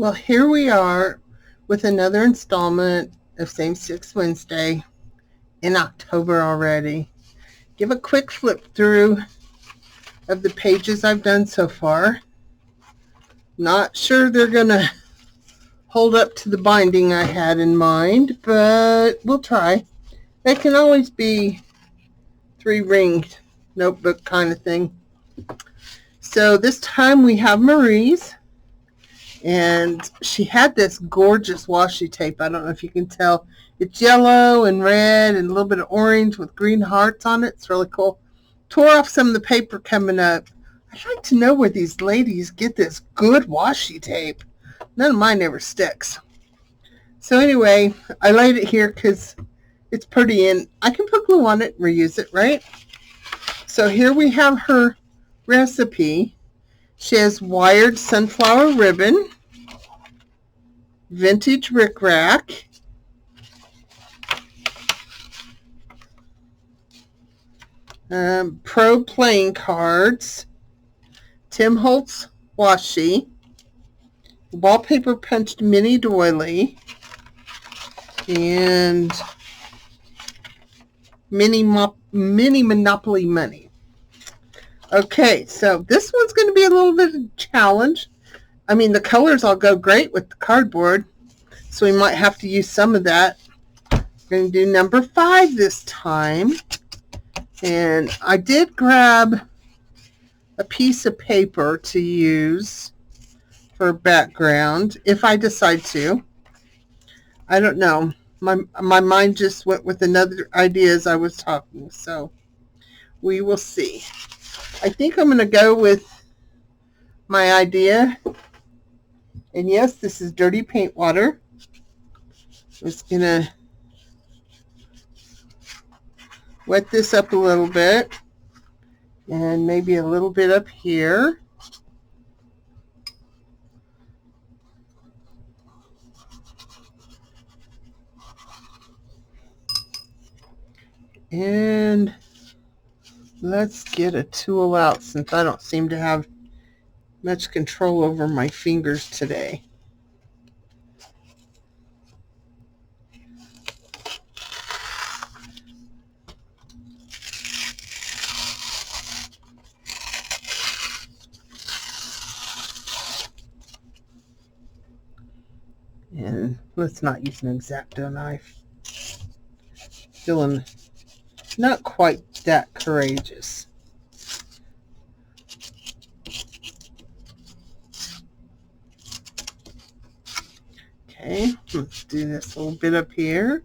Well, here we are with another installment of Same Sex Wednesday in October already. Give a quick flip through of the pages I've done so far. Not sure they're going to hold up to the binding I had in mind, but we'll try. They can always be 3-ringed notebook kind of thing. So this time we have Marie's. And she had this gorgeous washi tape. I don't know if you can tell. It's yellow and red and a little bit of orange with green hearts on it. It's really cool. Tore off some of the paper coming up. I'd like to know where these ladies get this good washi tape. None of mine ever sticks. So anyway, I laid it here because it's pretty and I can put glue on it and reuse it, right? So here we have her recipe. She has wired sunflower ribbon, vintage rickrack, pro playing cards, Tim Holtz washi, wallpaper punched mini doily, and mini Monopoly money. Okay, so this one's going to be a little bit of a challenge. I mean, the colors all go great with the cardboard, so we might have to use some of that. We're going to do number 5 this time. And I did grab a piece of paper to use for background, if I decide to. I don't know. My mind just went with another idea as I was talking, so we will see. I think I'm going to go with my idea. And yes, this is dirty paint water. I'm just going to wet this up a little bit. And maybe a little bit up here. And let's get a tool out since I don't seem to have much control over my fingers today. And let's not use an X-Acto knife. Feeling not quite that courageous. Okay, let's do this a little bit up here.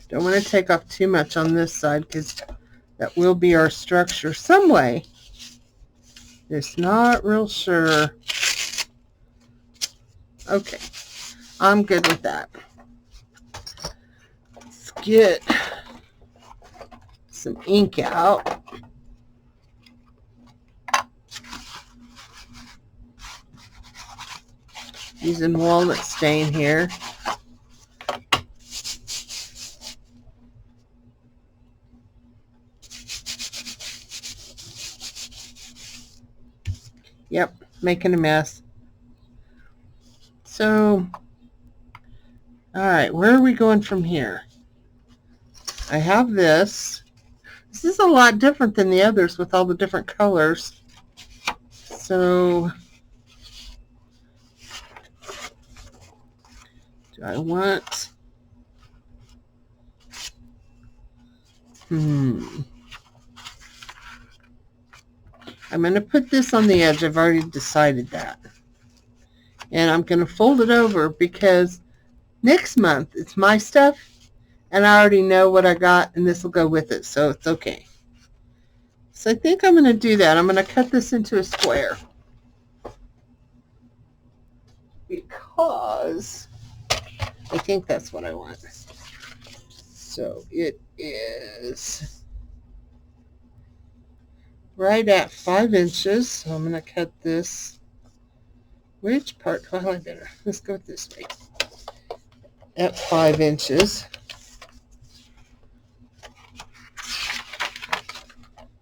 Don't want to take off too much on this side because that will be our structure some way. Just not real sure. Okay, I'm good with that. Let's get some ink out. Using walnut stain here. Yep, making a mess. So, all right, where are we going from here? I have this. This is a lot different than the others with all the different colors. So, do I want... I'm going to put this on the edge. I've already decided that. And I'm going to fold it over because next month it's my stuff and I already know what I got and this will go with it, so it's okay. So I think I'm going to do that. I'm going to cut this into a square because I think that's what I want. So it is right at 5 inches. So I'm going to cut this. Which part? Well, I better. Let's go this way. At 5 inches.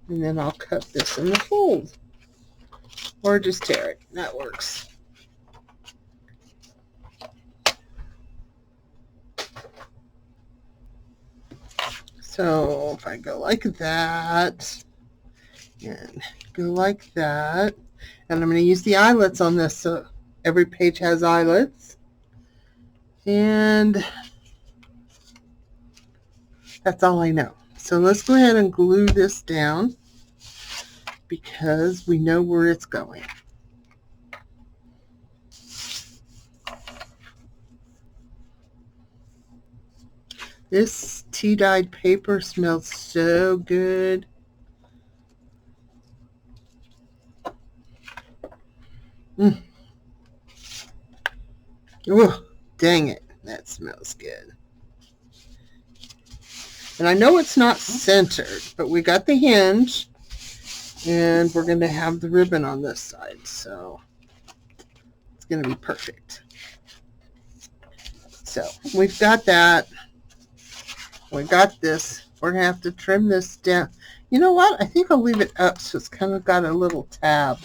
And then I'll cut this in the fold. Or just tear it. That works. So if I go like that, and go like that, and I'm going to use the eyelets on this, so every page has eyelets. And that's all I know. So let's go ahead and glue this down because we know where it's going. This tea-dyed paper smells so good. Oh, dang it. That smells good. And I know it's not centered, but we got the hinge, and we're going to have the ribbon on this side, so it's going to be perfect. So we've got that. We got this. We're going to have to trim this down. You know what? I think I'll leave it up so it's kind of got a little tab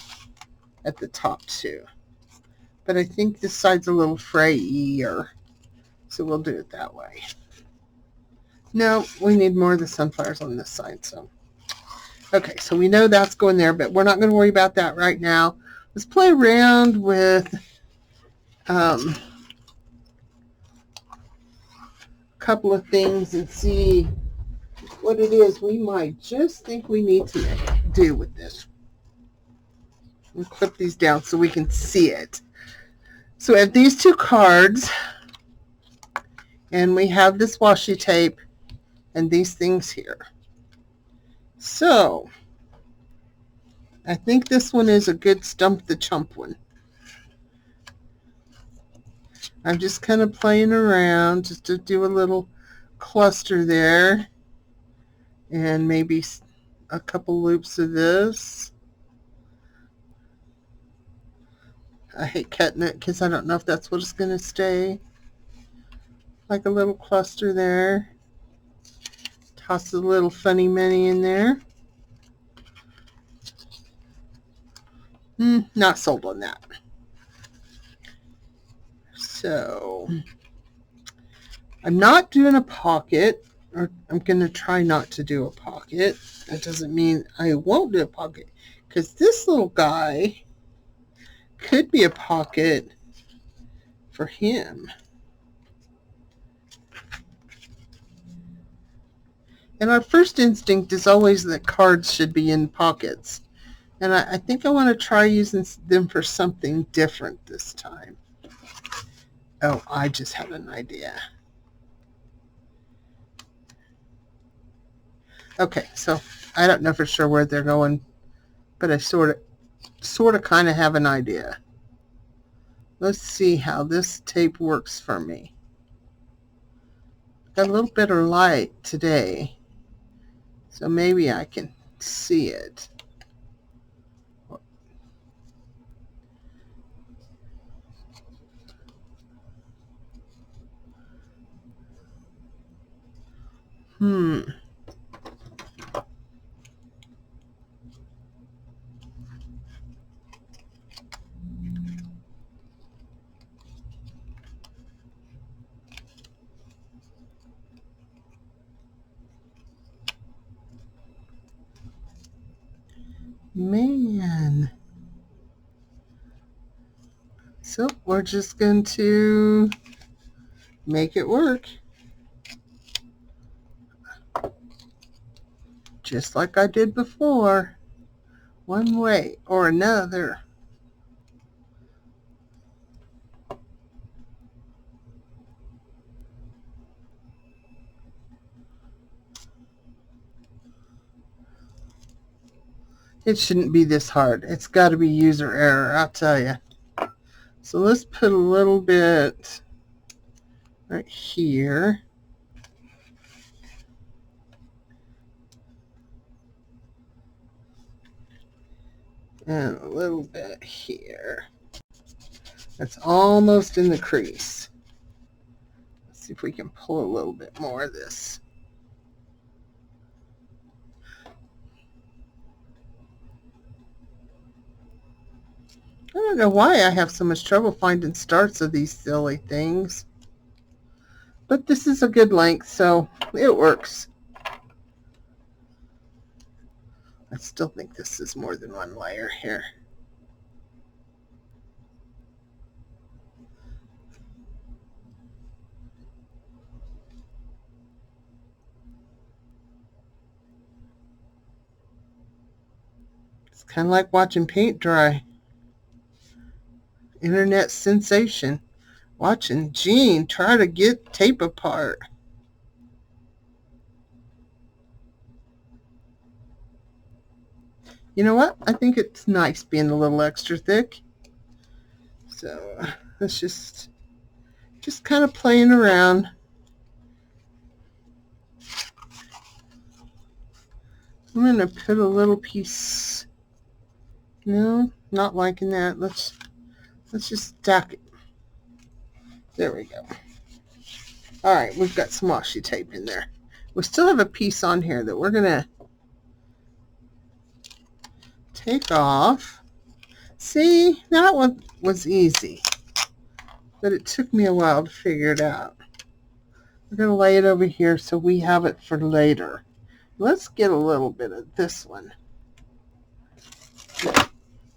at the top too. But I think this side's a little frayier, so we'll do it that way. No, we need more of the sunflowers on this side. So, okay, so we know that's going there, but we're not going to worry about that right now. Let's play around with a couple of things and see what it is we might just think we need to do with this. We'll clip these down so we can see it. So we have these two cards, and we have this washi tape and these things here. So I think this one is a good Stump the Chump one. I'm just kind of playing around just to do a little cluster there, and maybe a couple loops of this. I hate cutting it because I don't know if that's what it's going to stay. Like a little cluster there. Toss a little funny money in there. Not sold on that. So I'm not doing a pocket, or I'm going to try not to do a pocket. That doesn't mean I won't do a pocket, because this little guy could be a pocket for him. And our first instinct is always that cards should be in pockets. And I think I want to try using them for something different this time. Oh, I just had an idea. Okay, so I don't know for sure where they're going, but I sort of kind of have an idea. Let's see how this tape works for me. Got a little bit of light today, so maybe I can see it. Man. So we're just going to make it work. Just like I did before. One way or another. It shouldn't be this hard. It's got to be user error, I'll tell you. So let's put a little bit right here. And a little bit here. That's almost in the crease. Let's see if we can pull a little bit more of this. I don't know why I have so much trouble finding starts of these silly things. But this is a good length, so it works. I still think this is more than one layer here. It's kind of like watching paint dry. Internet sensation. Watching Jean try to get tape apart. You know what? I think it's nice being a little extra thick. So let's just kind of playing around. I'm going to put a little piece. No, not liking that. Let's just stack it. There we go. All right, we've got some washi tape in there. We still have a piece on here that we're going to take off. See, that one was easy, but it took me a while to figure it out. We're going to lay it over here so we have it for later. Let's get a little bit of this one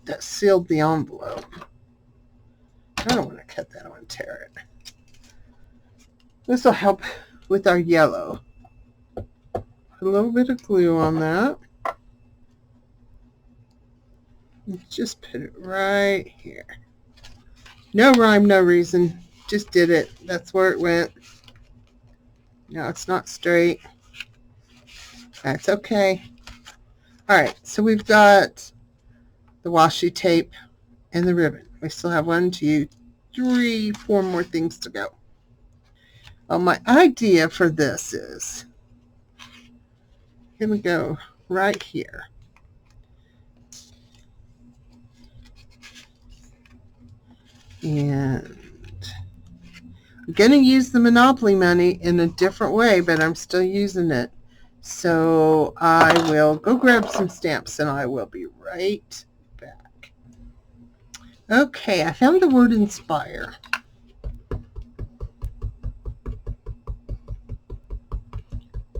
that sealed the envelope. I don't want to cut that on and tear it. This will help with our yellow. Put a little bit of glue on that. Just put it right here. No rhyme, no reason. Just did it. That's where it went. No, it's not straight. That's okay. All right, so we've got the washi tape and the ribbon. We still have 1, 2, 3, 4 more things to go. Well, my idea for this is, here we go, right here. And I'm going to use the Monopoly money in a different way, but I'm still using it. So I will go grab some stamps and I will be right back. Okay, I found the word inspire.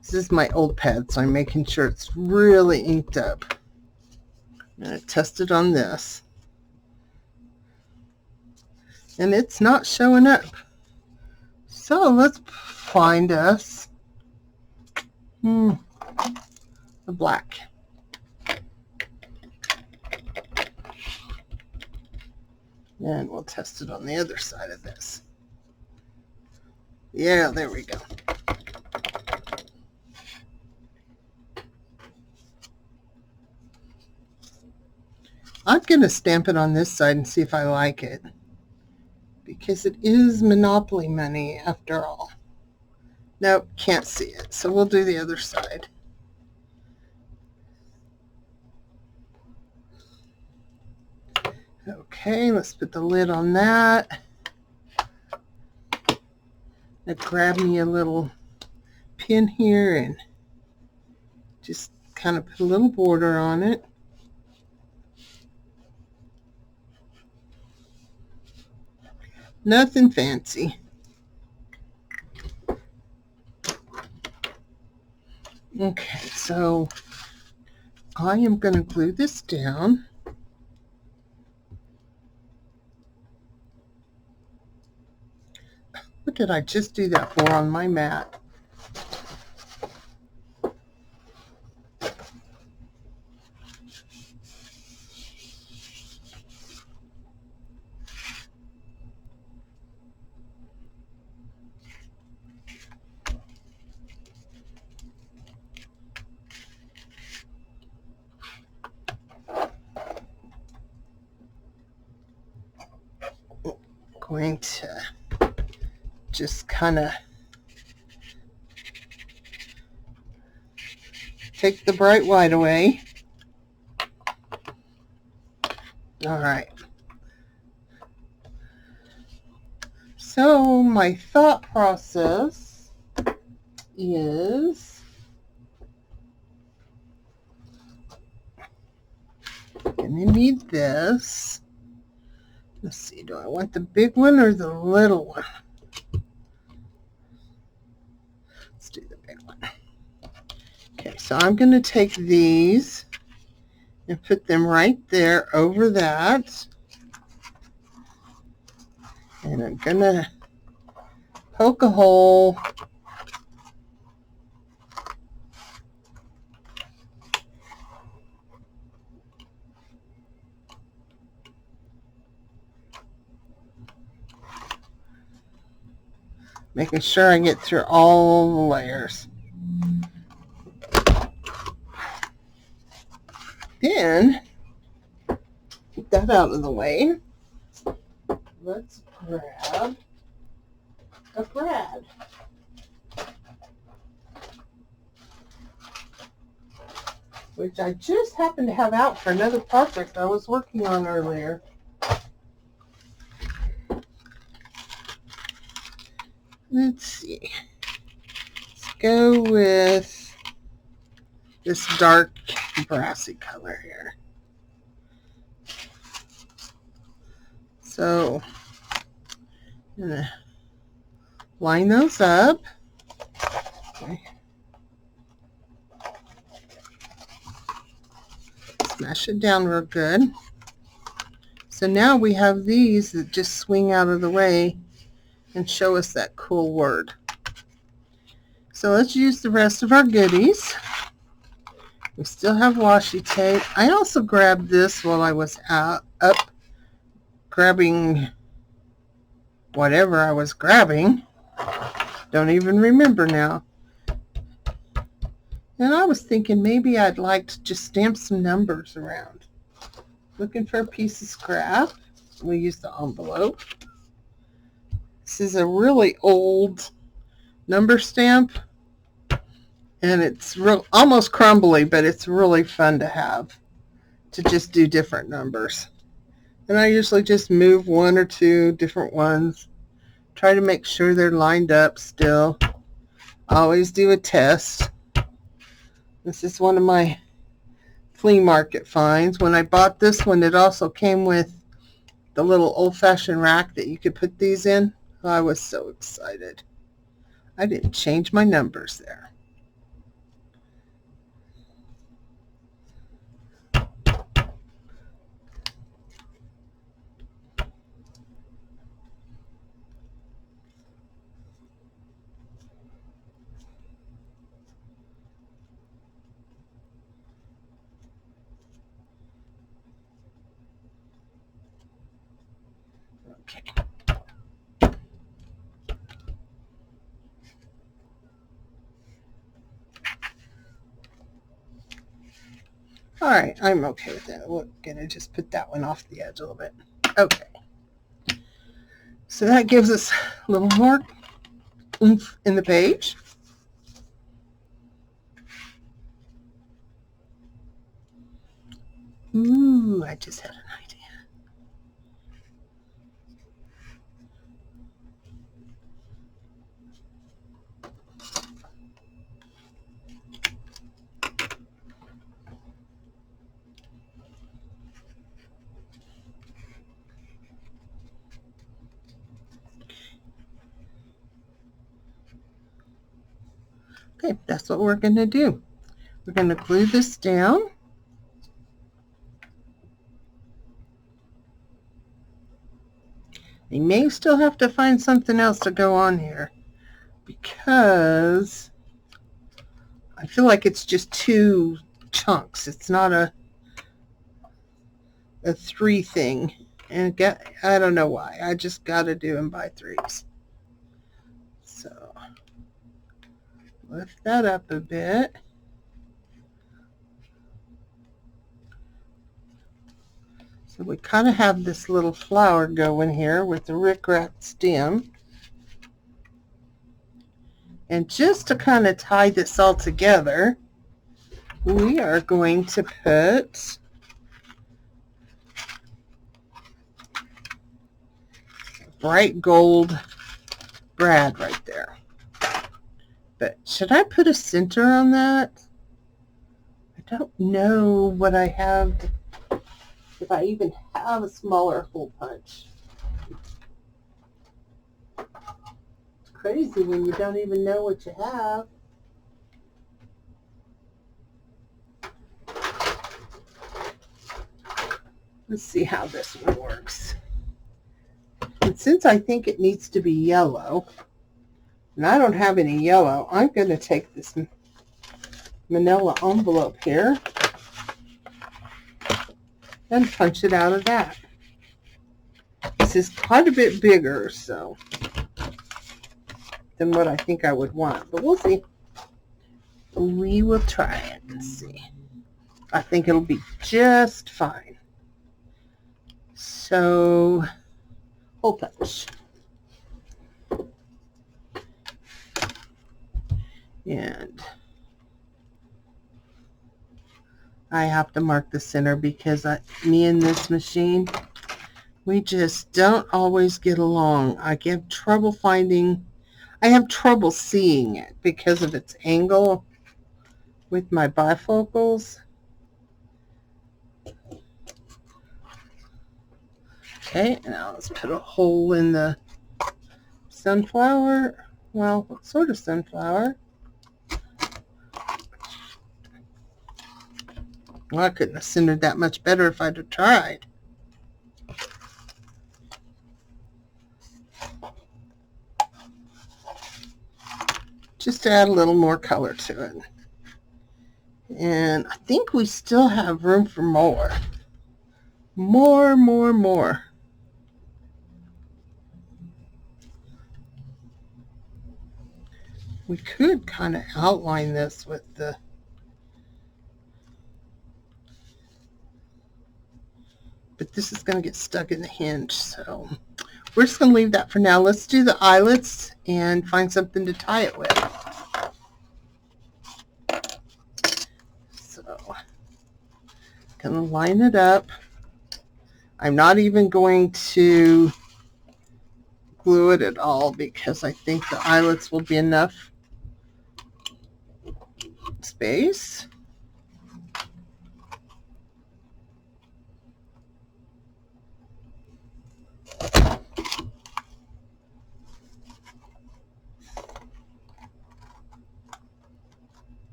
This is my old pad, so I'm making sure it's really inked up. I'm going to test it on this. And it's not showing up. So let's find us the black. And we'll test it on the other side of this. Yeah, there we go. I'm going to stamp it on this side and see if I like it, because it is Monopoly money after all. Nope, can't see it, so we'll do the other side. Okay, let's put the lid on that. Now grab me a little pin here and just kind of put a little border on it. Nothing fancy. Okay, so I am going to glue this down. What did I just do that for on my mat? Going to just kind of take the bright white away. All right. So my thought process is going to need this. Let's see, do I want the big one or the little one? Let's do the big one. Okay, so I'm going to take these and put them right there over that. And I'm going to poke a hole. Making sure I get through all the layers. Then, get that out of the way. Let's grab a brad. Which I just happened to have out for another project I was working on earlier. Let's see. Let's go with this dark brassy color here. So I'm going to line those up. Okay. Smash it down real good. So now we have these that just swing out of the way and show us that cool word. So let's use the rest of our goodies. We still have washi tape. I also grabbed this while I was up grabbing whatever I was grabbing. Don't even remember now. And I was thinking maybe I'd like to just stamp some numbers around. Looking for a piece of scrap. We'll use the envelope. This is a really old number stamp. And it's almost crumbly, but it's really fun to have. To just do different numbers. And I usually just move one or two different ones. Try to make sure they're lined up still. Always do a test. This is one of my flea market finds. When I bought this one, it also came with the little old-fashioned rack that you could put these in. I was so excited. I didn't change my numbers there. Okay. All right, I'm okay with that. We're going to just put that one off the edge a little bit. Okay. So that gives us a little more oomph in the page. Ooh, I just had an idea. Okay, that's what we're going to do. We're going to glue this down. You may still have to find something else to go on here because I feel like it's just two chunks. It's not a three thing. And I don't know why. I just got to do them by threes. So lift that up a bit. So we kind of have this little flower going here with the rickrack stem. And just to kind of tie this all together, we are going to put bright gold brad right there. But should I put a center on that? I don't know what I have, if I even have a smaller hole punch. It's crazy when you don't even know what you have. Let's see how this one works. And since I think it needs to be yellow, and I don't have any yellow, I'm going to take this manila envelope here and punch it out of that. This is quite a bit bigger, so, than what I think I would want, but we'll see. We will try it and see. I think it'll be just fine. So, hole punch. And I have to mark the center because me and this machine, we just don't always get along. I have trouble seeing it because of its angle with my bifocals. Okay, now let's put a hole in the sunflower. Well, sort of sunflower. Well, I couldn't have centered that much better if I'd have tried. Just to add a little more color to it. And I think we still have room for more. More. We could kind of outline this with the... But this is going to get stuck in the hinge, so we're just going to leave that for now. Let's do the eyelets and find something to tie it with. So, going to line it up. I'm not even going to glue it at all because I think the eyelets will be enough space.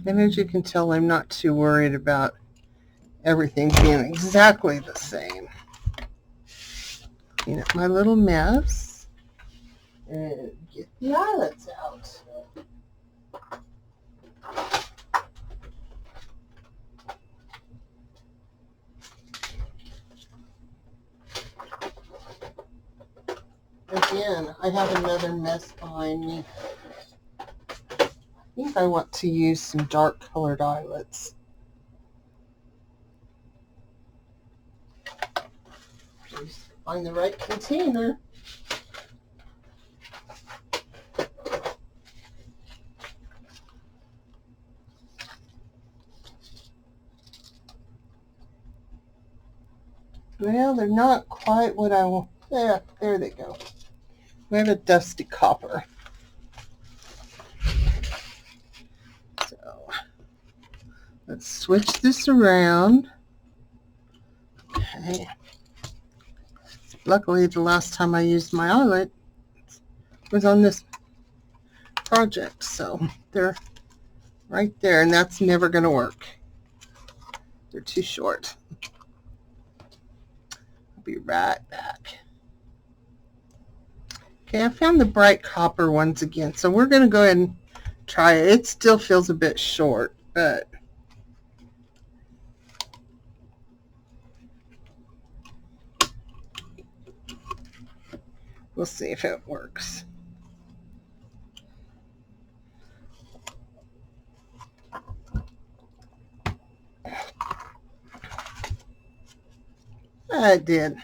And as you can tell, I'm not too worried about everything being exactly the same. Clean up my little mess and get the eyelets out. Again, I have another mess behind me. I think I want to use some dark colored eyelets. Please find the right container. Well, they're not quite what I want. There they go. We have a dusty copper. So let's switch this around. Okay. Luckily, the last time I used my eyelet was on this project, so they're right there, and that's never going to work. They're too short. I'll be right back. Okay, I found the bright copper ones again, so we're going to go ahead and try it. It still feels a bit short, but we'll see if it works. It did.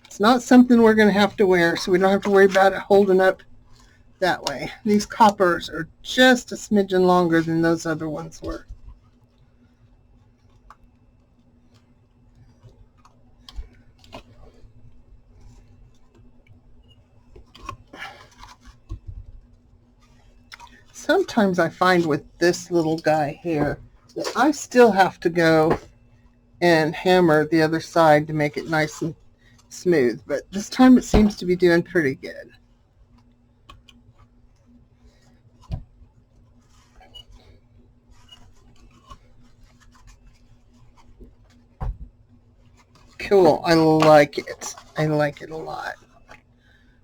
It's not something we're going to have to wear, so we don't have to worry about it holding up that way. These coppers are just a smidgen longer than those other ones were. Sometimes I find with this little guy here that I still have to go and hammer the other side to make it nice and smooth, but this time it seems to be doing pretty good. Cool. I like it. I like it a lot.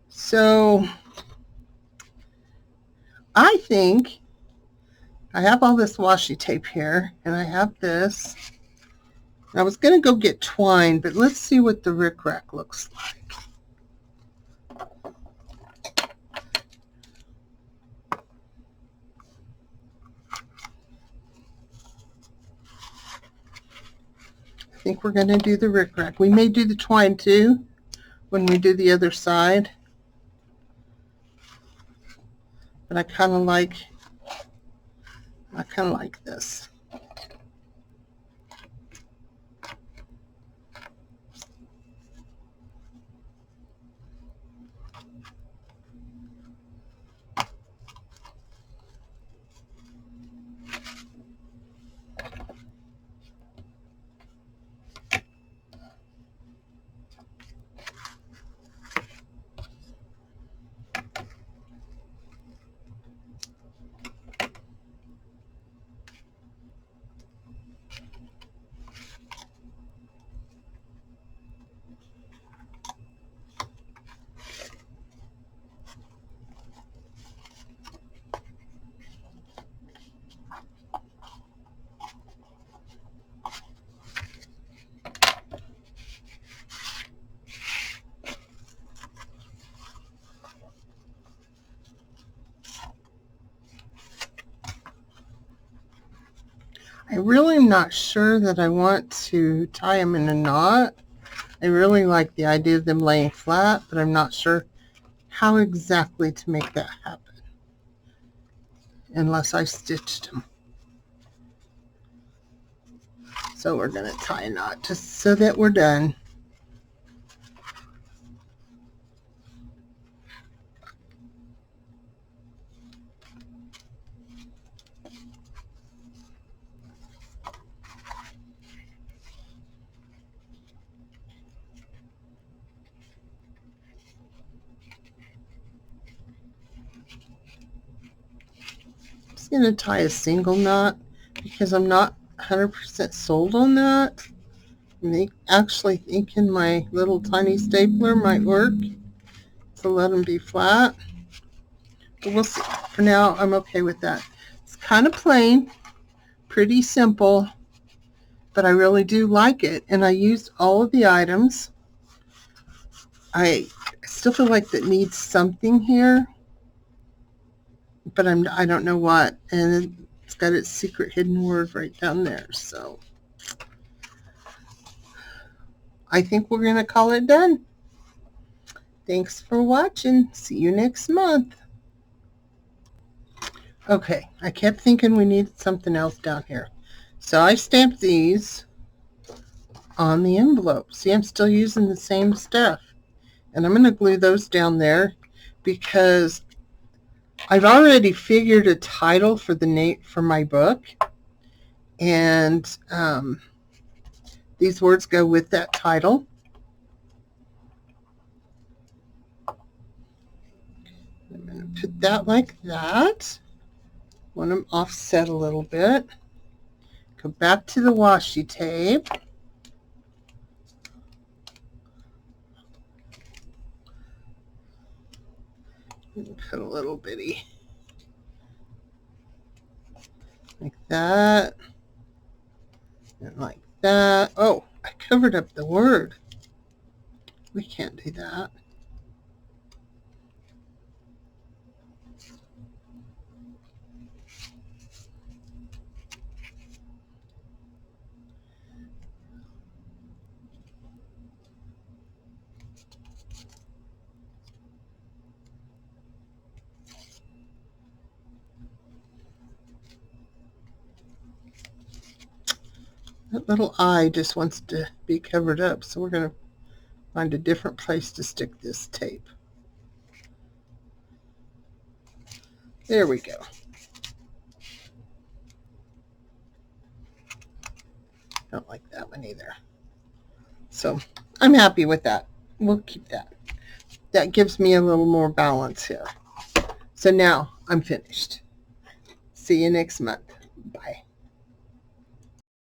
So I think I have all this washi tape here, and I have this. I was going to go get twine, but let's see what the rickrack looks like. I think we're going to do the rickrack. We may do the twine too when we do the other side. But I kind of like this. I really am not sure that I want to tie them in a knot. I really like the idea of them laying flat, but I'm not sure how exactly to make that happen unless I stitched them. So we're going to tie a knot just so that we're done. I'm going to tie a single knot because I'm not 100% sold on that. I'm actually thinking my little tiny stapler might work to let them be flat. But we'll see. For now, I'm okay with that. It's kind of plain, pretty simple, but I really do like it. And I used all of the items. I still feel like that needs something here, but I don't know what. And it's got its secret hidden word right down there. So I think we're going to call it done. Thanks for watching. See you next month. Okay, I kept thinking we needed something else down here. So I stamped these on the envelope. See, I'm still using the same stuff. And I'm going to glue those down there because I've already figured a title for for my book. And these words go with that title. I'm going to put that like that. Want them offset a little bit. Go back to the washi tape. Put a little bitty like that and like that. Oh, I covered up the word. We can't do that. That little eye just wants to be covered up, so we're going to find a different place to stick this tape. There we go. Don't like that one either. So I'm happy with that. We'll keep that. That gives me a little more balance here. So now I'm finished. See you next month. Bye.